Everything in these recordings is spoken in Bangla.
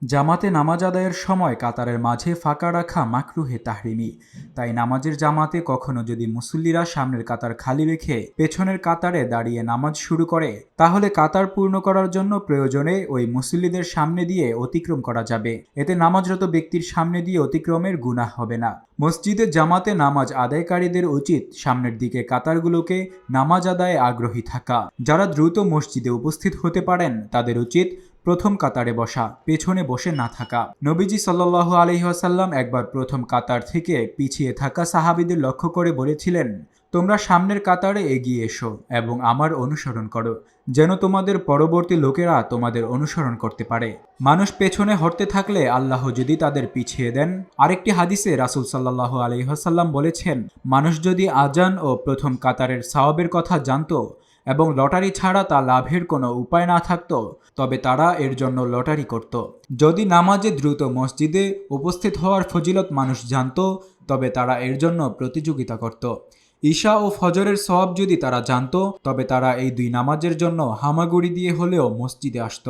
জামাতে নামাজ আদায়ের সময় কাতারের মাঝে ফাঁকা রাখা মাকরুহে তাহরিমি। তাই নামাজের জামাতে কখনো যদি মুসল্লিরা সামনের কাতার খালি রেখে পেছনের কাতারে দাঁড়িয়ে নামাজ শুরু করে, তাহলে কাতার পূর্ণ করার জন্য প্রয়োজনে ওই মুসল্লিদের সামনে দিয়ে অতিক্রম করা যাবে। এতে নামাজরত ব্যক্তির সামনে দিয়ে অতিক্রমের গুনাহ হবে না। মসজিদে জামাতে নামাজ আদায়কারীদের উচিত সামনের দিকে কাতারগুলোকে নামাজ আদায়ে আগ্রহী থাকা। যারা দ্রুত মসজিদে উপস্থিত হতে পারেন তাদের উচিত প্রথম কাতারে বসা, পেছনে বসে না থাকা। নবীজি সাল্লাল্লাহু আলাইহি ওয়াসাল্লাম একবার প্রথম কাতার থেকে পিছিয়ে থাকা সাহাবীদের লক্ষ্য করে বলেছিলেন, তোমরা সামনের কাতারে এগিয়ে এসো এবং আমার অনুসরণ করো, যেন তোমাদের পরবর্তী লোকেরা তোমাদের অনুসরণ করতে পারে। মানুষ পেছনে হটতে থাকলে আল্লাহ যদি তাদের পিছিয়ে দেন। আরেকটি হাদিসে রাসূল সাল্লাল্লাহু আলাইহি ওয়াসাল্লাম বলেছেন, মানুষ যদি আজান ও প্রথম কাতারের সওয়াবের কথা জানতো এবং লটারি ছাড়া তা লাভের কোনো উপায় না থাকত, তবে তারা এর জন্য লটারি করত। যদি নামাজে দ্রুত মসজিদে উপস্থিত হওয়ার ফজিলত মানুষ জানত, তবে তারা এর জন্য প্রতিযোগিতা করত। ঈশা ও ফজরের সওয়াব যদি তারা জানত, তবে তারা এই দুই নামাজের জন্য হামাগুড়ি দিয়ে হলেও মসজিদে আসত।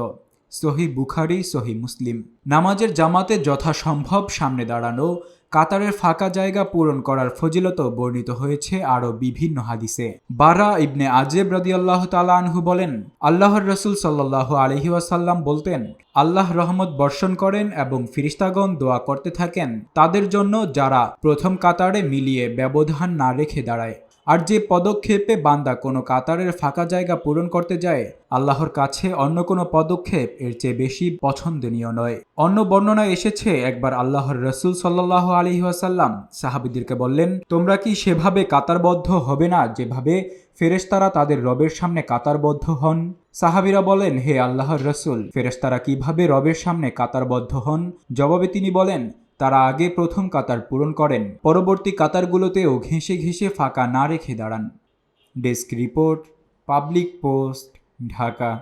সহিহ বুখারী, সহিহ মুসলিম। নামাজের জামাতে যথাসম্ভব সামনে দাঁড়ানো, কাতারের ফাঁকা জায়গা পূরণ করার ফজিলত বর্ণিত হয়েছে আরও বিভিন্ন হাদিসে। বারা ইবনে আজেব রাদিয়াল্লাহু তাআলা আনহু বলেন, আল্লাহর রাসূল সাল্লাল্লাহু আলাইহি ওয়াসাল্লাম বলতেন, আল্লাহ রহমত বর্ষণ করেন এবং ফিরিস্তাগণ দোয়া করতে থাকেন তাদের জন্য যারা প্রথম কাতারে মিলিয়ে ব্যবধান না রেখে দাঁড়ায়। আর যে পদক্ষেপে বান্দা কোনো কাতারের ফাঁকা জায়গা পূরণ করতে যায়, আল্লাহর কাছে অন্য কোনো পদক্ষেপ এর চেয়ে বেশি পছন্দনীয় নয়। অন্য বর্ণনায় এসেছে, একবার আল্লাহর রাসূল সাল্লাল্লাহু আলাইহি ওয়াসাল্লাম সাহাবীদেরকে বললেন, তোমরা কি সেভাবে কাতারবদ্ধ হবে না যেভাবে ফেরেশতারা তাদের রবের সামনে কাতারবদ্ধ হন? সাহাবীরা বলেন, হে আল্লাহর রাসূল, ফেরেশতারা কিভাবে রবের সামনে কাতারবদ্ধ হন? জবাবে তিনি বলেন, তারা আগে প্রথম কাতার পূরণ করেন, পরবর্তী কাতারগুলোতেও ঘেঁষে ঘেঁষে ফাঁকা না রেখে দাঁড়ান। Desk report, public post, Dhaka.